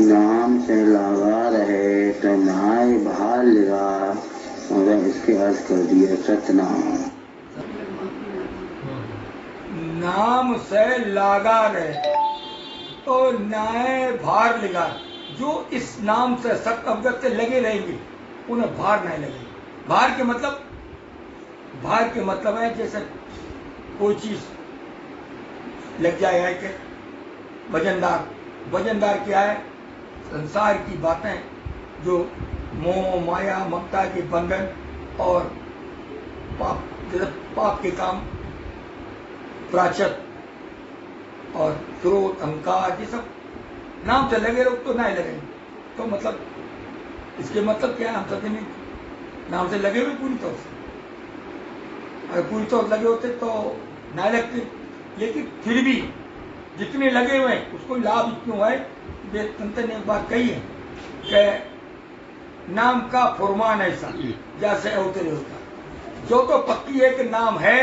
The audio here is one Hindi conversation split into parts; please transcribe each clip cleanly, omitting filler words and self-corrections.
नाम से लगा रहे तो नाय भार लगा, मगर इसके अर्थ कर दिए सतनाम। नाम से लागा रहे तो नाय भार लगा। जो इस नाम से सत अवगत से लगे रहेंगे उन्हें भार नहीं लगेगा। भार के मतलब है जैसे कोई चीज लग जाए है कि वजनदार क्या है? संसार की बातें जो मोह माया ममता के बंधन और पाप के काम, प्राचत और क्रोध अहंकार, ये सब नाम से लगे रहो तो नहीं लगेंगे। तो मतलब इसके मतलब क्या है? हम सत्य में नाम से लगे हुए पूरी तौर से, अगर पूरी तौर लगे होते तो नहीं लगते। लेकिन फिर भी जितने लगे हुए हैं उसको लाभ इतना है। संत ने एक बात कही है कि नाम का फुरमान ऐसा जैसे अवतरे होता। जो तो पक्की है कि नाम है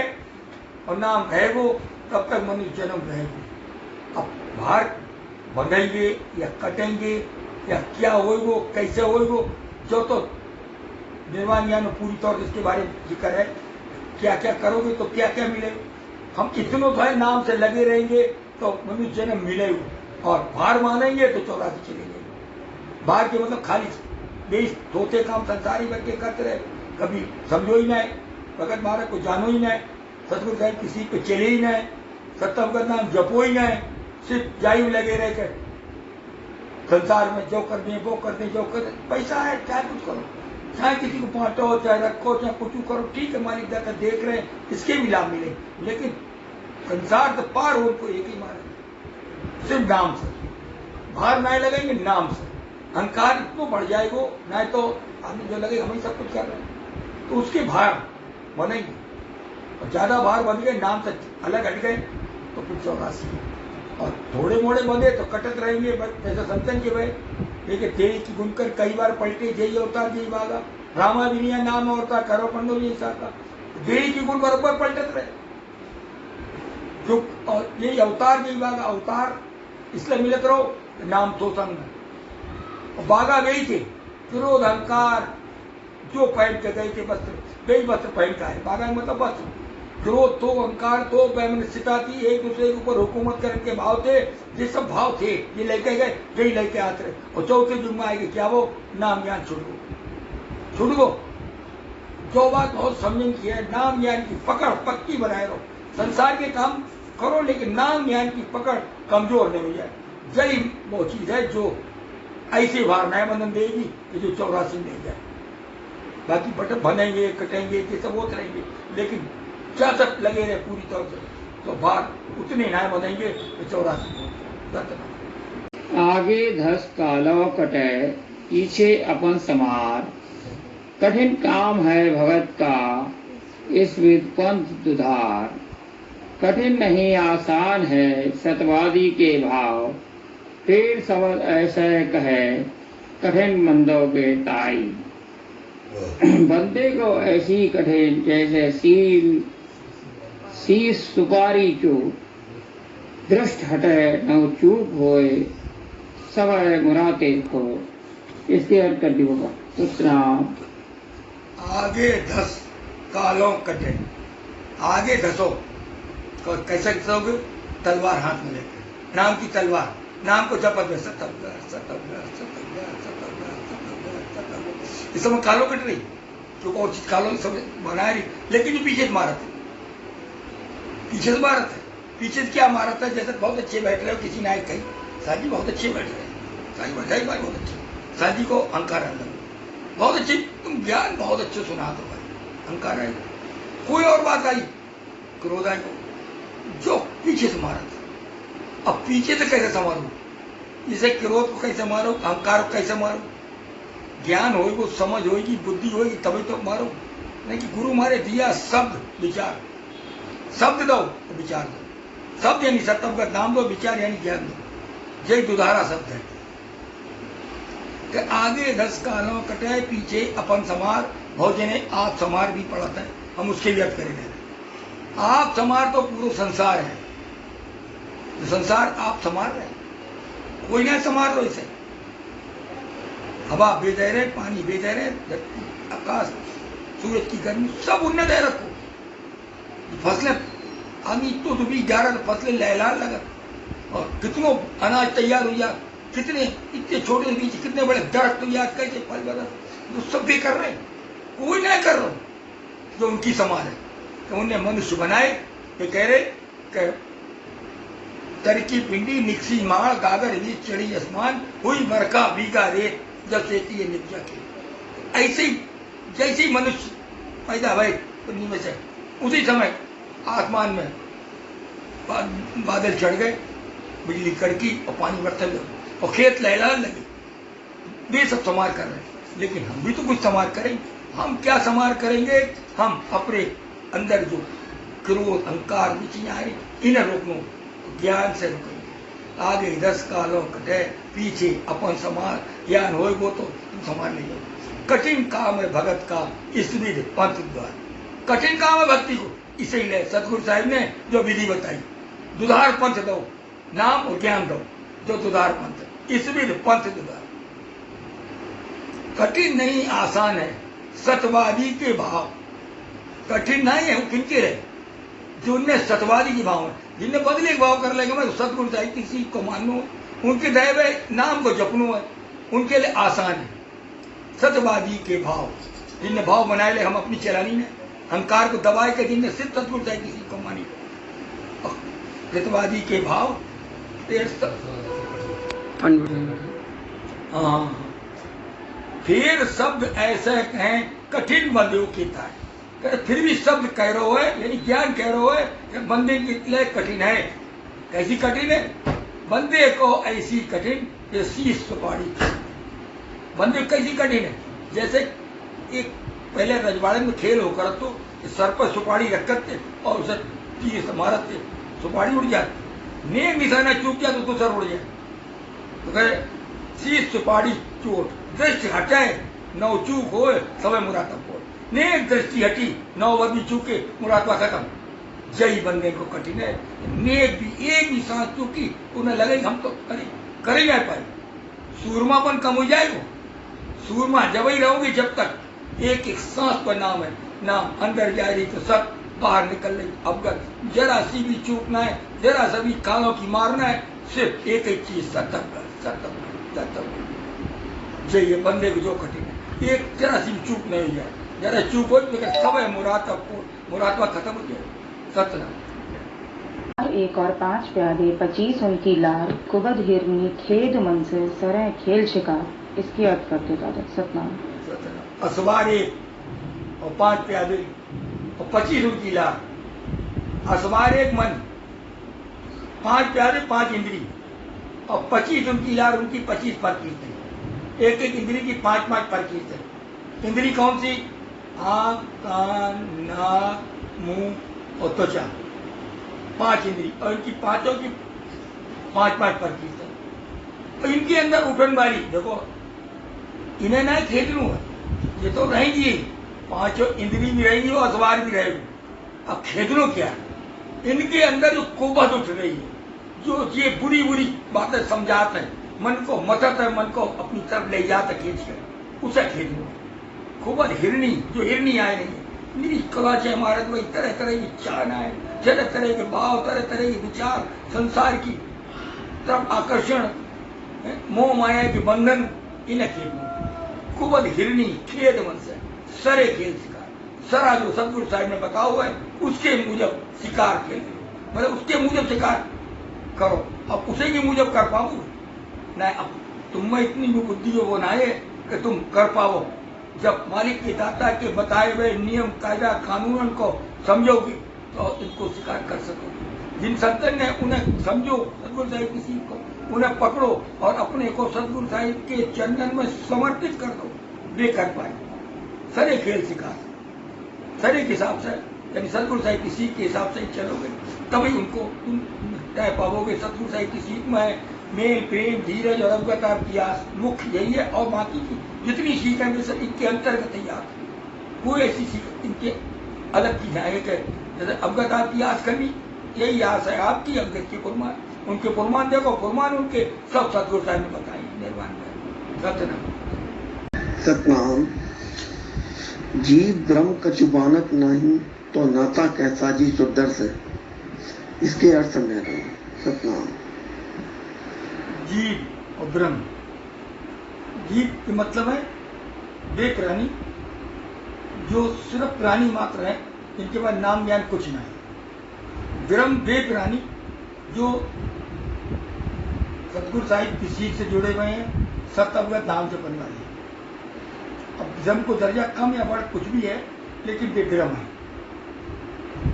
और नाम है वो, तब तक मनुष्य जन्म रहेगा। अब भार बंधेंगे या कटेंगे या क्या होगा, कैसे होगा, जो तो निर्वाण ज्ञान पूरी तौर से इसके बारे में जिक्र है। क्या क्या करोगे तो क्या क्या मिलेगा। हम इतनों तो है नाम से लगे रहेंगे तो मनुष्य जन्म मिलेगा, और भार मानेंगे तो 84 चलेंगे। भार के मतलब खाली बेस धोते काम संसारी बन के करते रहे, कभी समझो ही नहीं, भगत महाराज को जानो ही नहीं, सतगुरु साहब किसी पे चले ही नहीं, सत्यवगत नाम जपो ही नहीं, सिर्फ जाई लगे रह के संसार में जो कर दें वो कर दें, जो कर दें। पैसा है चाहे कुछ करो, चाहे किसी को बांटो, चाहे रखो, चाहे कुछ करो, ठीक है मालिक दाता देख रहे हैं, इसके भी लाभ मिले। लेकिन संसार तो पार हो उनको एक ही मारे, सिर्फ नाम से भार नहीं लगेंगे। नाम से अहंकार इतना बढ़ जाएगा, नहीं तो आदमी जो लगे हम ही सब कुछ कर रहे हैं तो उसके भार बनेंगे। और ज्यादा भार बन गए, नाम से अलग हट गए तो फिर 84, और थोड़े मोड़े बंधे तो कटत रहेंगे। जैसे संतन के भाई देखिए, तेरी की गुनकर कई बार पलटे, जय अवतार जय भागा, रामा विनिया नाम होता करो पंडो जी साका, देरी की गुण बरबर पलटत रहे। जो और यही अवतार जय भागा, अवतार इसलिए मिलत रहो नाम तो संग, बागा गई थे क्रोध अहंकार जो पहन के गए थे वस्त्र, गई वस्त्र पहन का है। बागा मतलब वस्त्र, क्रोध तो अहंकार तो वैमनस्यता थी, एक दूसरे के ऊपर हुकूमत करने के भाव थे, ये सब भाव थे, ये लेके गए यही लेके आते रहे। और चौथे जुग में आएगी क्या? वो नाम ज्ञान छुड़ गो। जो बात बहुत समझने की है, नाम ज्ञान की पकड़ पक्की बनाए रहो। संसार के काम करो लेकिन नाम ज्ञान की पकड़ कमजोर नहीं हो जाए। यही वो चीज है जो ऐसे भार नया बंधन देगी कि जो 84 में जाए। बाकी बटन बनेंगे कटेंगे ये सब होते रहेंगे, लेकिन क्या सब लगे रहे पूरी तौर से तो भार उतने नए बनेंगे तो 84। आगे धस कालो कटे पीछे अपन समार, कठिन काम है भगत का इस विद पंथ दुधार। कठिन नहीं आसान है सतवादी के भाव, पेड़ शब्द ऐसे कहे कठिन मंदों के ताई। बंदे को ऐसी कठिन जैसे शीश सुपारी चूक, दृष्ट हटे न चूक होए सब मुराते को। इसके अर्थ कर दी होगा सतनाम। आगे धस कालों कटे, आगे धसो कैसे घसोगे? तलवार हाथ में लेकर, नाम की तलवार, नाम को जपत में सतवगर सतवगर सतवगर सतवगर सतवगर सतवगर। इस समय कालो कट रही, जो और चीज कालो सब बना रही, लेकिन ये पीछे मारत है, पीछे से मारत है। पीछे से क्या मारत है? जैसे बहुत अच्छे बैठ रहे हो, किसी नायक कही साजी बहुत अच्छे बैठ रहे हैं, साजी बधाई भाई बहुत अच्छे, साजी को अहंकार अंदर बहुत अच्छे, तुम ज्ञान बहुत अच्छे सुना दो भाई, अहंकार आई। कोई और बात आई, क्रोध आई, जो पीछे से मारा था। अब पीछे से कैसे संवारू? इसे क्रोध को कैसे मारो, अहंकार को कैसे मारो? ज्ञान होगी, समझ होगी, बुद्धि होगी तभी तो मारो। नहीं कि गुरु मारे दिया शब्द विचार, शब्द दो तो विचार दो। शब्द यानी सत्यवगत नाम दो, विचार यानी ज्ञान दो। जय दुधारा शब्द है कि आगे 10 कालों कटे पीछे अपन समार, भोजने आप समार भी पढ़ता है, हम उसके भी अर्थ करेंगे। आप समार तो पूरा संसार है, तो संसार आप समार रहे, कोई नहीं समार लो इसे। हवा बेदे रहे, पानी बेदे रहे, आकाश, सूरज की गर्मी सब उनने दे रखो। फसलें आदमी तो भी 11 फसलें लहला लगा और कितनों अनाज तैयार हो जा, कितने इतने छोटे बीच कितने बड़े दरख्त तैयार कैसे फल बदल, तो सब भी कर रहे, कोई नहीं कर रहा जो उनकी समाज है। तो उन्हें मनुष्य बनाए, ये कह रहे कि तरकी पिंडी निकसी माड़ गागर बीच चढ़ी आसमान हुई बरखा भीगा रेत जब सेती है निपजा के। ऐसे ही जैसे ही मनुष्य पैदा हुए पुण्य में से उसी समय आसमान में बादल चढ़ गए, बिजली कड़की और पानी बरसने लगे और खेत लहलाने लगे। वे सब समार कर रहे हैं, लेकिन हम भी तो कुछ समार करेंगे। हम क्या समार करेंगे? हम अपने अंदर जो क्रोध अहंकार रुचियां हैं इन्हें रोकनो ज्ञान से रोकेंगे। आगे 10 कालों कटे पीछे अपन समार ज्ञान हो वो तो तुम समार नहीं हो। कठिन काम है भगत का इस विधि पंथ द्वार। कठिन काम है भक्ति को, इसीलिए सतगुरु साहिब ने जो विधि बताई, दुधार पंथ दो, नाम और ज्ञान दो, जो दुधार पंथ इस विधि पंथ दुधार। कठिन नहीं आसान है सतवादी के भाव। कठिन नहीं है वो किनके रहे जिनने सतवादी के भाव है, जिनने बदले के भाव कर लेगा मैं तो सतगुरु साहिब किसी को मानू, उनके दैव नाम को जपनू है, उनके लिए आसान है। सतवादी के भाव जिनने भाव बनाए ले हम अपनी चलानी में अहंकार को दबाए के जिनने सिर्फ सतगुरु साहिब किसी को मानी। सतवादी के भाव फिर शब्द ऐसे कहें कठिन बंदे की है, फिर भी शब्द कह रहे हो है यानी ज्ञान कह रहे हो है कि बंदे के लिए कठिन है। कैसी कठिन है? बंदे को ऐसी कठिन जैसी सुपारी। बंदे कैसी कठिन है? जैसे एक पहले रजवाड़े में खेल होकर तो सर पर सुपारी रखते और उसे तीर से मारते, सुपारी उड़ जाती, नेक निशाना चूक गया तो सर उड़ जाए। तो कहे शीश सुपारी चोट, दृष्टि हटाए नौ चूक हो समय मुरातब हो। नेक दृष्टि हटी नौ वर्दी चूके मुरातबा खत्म। जय बंदे को कठिन है, नेक भी एक भी सांस चूकी उन्हें लगे हम तो कर ही नहीं पाए। सूरमापन कम हो जाएगा। सूरमा जब ही रहोगे जब तक एक एक सांस पर नाम है, नाम अंदर जा रही तो सब बाहर निकल रही। अवगत जरा सी भी चूकना है, जरा सा भी कालों की मारना है, सिर्फ एक एक चीज सतर्क सतर्क। जय बंदे को जो कठिन है, एक जरा सी चूक नहीं जाए, जरा चूक हो तो सब है मुरातबा खत्म हो जाए। सतना एक और 5 प्यादे 25 उनकी लार कुबद हिरनी खेद मन से सरें खेल शिकार। इसकी अर्थ करते दादा। सतनाम। असवार 1 और 5 प्यादे और 25 उनकी लार। असवार 1 मन, 5 प्यादे 5 इंद्री और 25 उनकी लार, उनकी 25 परकीर्ति। एक एक इंद्री की 5-5 परकीर्ति। इंद्री कौन सी? आंख, कान, नाक, मुंह और त्वचा, 5 इंद्री और इनकी पांचों की 5-5 परकीर्ति। तो इनके अंदर उठन वाली देखो, इन्हें ना खेदनू है, ये तो रहेंगी 5 इंद्री भी रहेंगी और असवार भी रहेगी। अब खेदनू क्या? इनके अंदर जो कुबत उठ रही है, जो ये बुरी बुरी बातें समझाते हैं, मन को मतत है, मन को अपनी तरफ ले जाता खींच कर, उसे खेदनू। कुबत हिरणी, जो हिरणी आए नहीं है, मेरी कलाचे हमारे में तरह तरह की चाहना है, तरह तरह के भाव, तरह तरह के विचार, संसार की तरफ आकर्षण, मोह माया के बंधन, इन्हें खेदनू। कुबद हिरणी खेद मन से सरे खेल शिकार। सरा जो सतगुरु साहिब ने बताया हुआ है उसके मुजब शिकार खेल, मतलब उसके मुजब शिकार करो। अब उसे के मुजब कर पाओगे नहीं। अब तुम में इतनी भी बुद्धि वो ना है कि तुम कर पाओ। जब मालिक के दाता के बताए हुए नियम कायदा कानून को समझोगे तो इनको शिकार कर सकोगे। जिन संतन ने उन्हें समझो, सतगुरु साहिब किसी को उन्हें पकड़ो और अपने को सतगुरु साहिब के चरणन में समर्पित कर दो, वे कर पाए। सरे खेल शिकार, सरे के हिसाब से यानी सतगुरु साहिब की सीख के हिसाब से चलोगे तभी उनको तुम तय पाओगे। सतगुरु साहिब की सीख में मेल प्रेम धीरज और अवगतार प्रयास मुख्य यही है, और बाकी की जितनी सीख है वे सब इनके अंतर्गत तैयार। कोई ऐसी सीख इनके अलग की जाए कि जैसे अवगतार प्रयास करनी, यही आस है आपकी अवगत के पुरमान। उनके पुरमान देखो, पुरमान उनके सब सतगुरु साहिब ने बताए निर्वाण में। सतना सतनाम। जीव ब्रह्म कछु बानक नहीं, तो नाता कैसा जी सुदर से। इसके अर्थ समझा रहे हैं। सतनाम। जीव और ब्रह्म, जीव के मतलब है वे प्राणी जो सिर्फ प्राणी मात्र है, इनके पास नाम ज्ञान कुछ नहीं। ब्रह्म वे प्राणी जो सतगुरु साहिब की सीख से जुड़े हुए हैं, सत्य अवगत नाम से बनने वाले हैं। अब ब्रह्म को दर्जा कम या बड़ा कुछ भी है, लेकिन वे ब्रह्म है।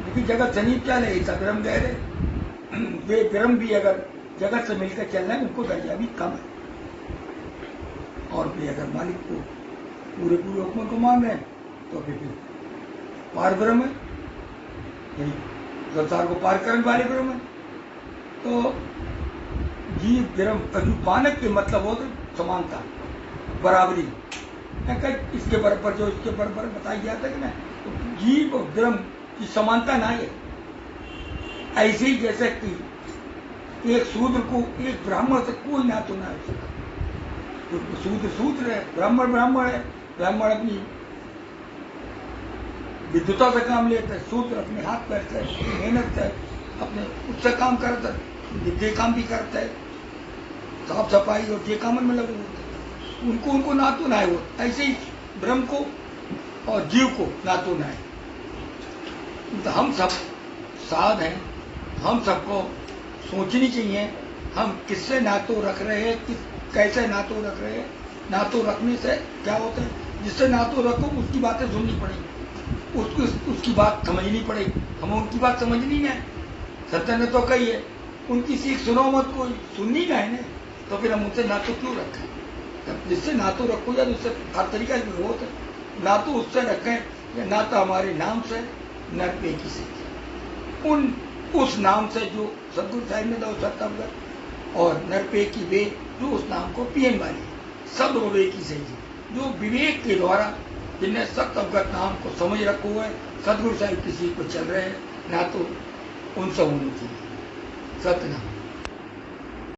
क्योंकि जगत सनीप चल है, ऐसा ब्रह्म कह रहे, वे ब्रह्म भी अगर जगत से मिलकर चल रहे हैं, उनको दर्जा भी कम है। और वे अगर मालिक को पूरे पूरे हुक्म को मान रहे हैं, तो फिर पार ब्रह्म है, यानी संसार को पार करने वाले ब्रह्म है। तो जीव ब्रह्म कभी पानक के मतलब हो तो समानता, बराबरी, इसके बराबर जो इसके बराबर बताया जाता है कि ना, तो जीव और ब्रह्म की समानता ना है। ऐसे ही जैसे कि एक शूद्र को एक ब्राह्मण से कोई ना तो ना है। शूद्र शूद्र है, ब्राह्मण ब्राह्मण है। ब्राह्मण अपनी विद्युता से काम लेता है, शूद्र अपने हाथ पैर से, अपनी मेहनत से, अपने उससे काम करता है, जे काम भी करता है, साफ सफाई और जे काम में लगे होते हैं। उनको ना तो ना है वो। ऐसे ही ब्रह्म को और जीव को ना तो ना है। तो हम सब साध हैं, हम सबको सोचनी चाहिए हम किससे नातो रख रहे हैं, कैसे नातो रख रहे हैं। नातो रखने से क्या होता है, जिससे नातो रखो उसकी बातें सुननी पड़ेगी, उसकी बात समझनी पड़ेगी। हमें उनकी बात समझनी है। सत्य ने तो कही है, उनकी सीख सुनो मत, कोई सुननी का है ना, तो फिर हम उनसे नातो क्यों रखें। जब जिससे नातो रखो या उससे हर तरीका से होता है, नातो उससे रखें या नाता हमारे नाम से नरपे की सीख, उस नाम से जो सतगुरु साहिब ने दो सत्य और नरपे की वे जो उस नाम को पियन वाली सब विवेकी से जो विवेक के द्वारा जिन्हें सत्य अवगत नाम को समझ रखो है, सतगुरु साहिब किसी को चल रहे हैं, ना तो उनसे होनी चाहिए। सत्य नाम।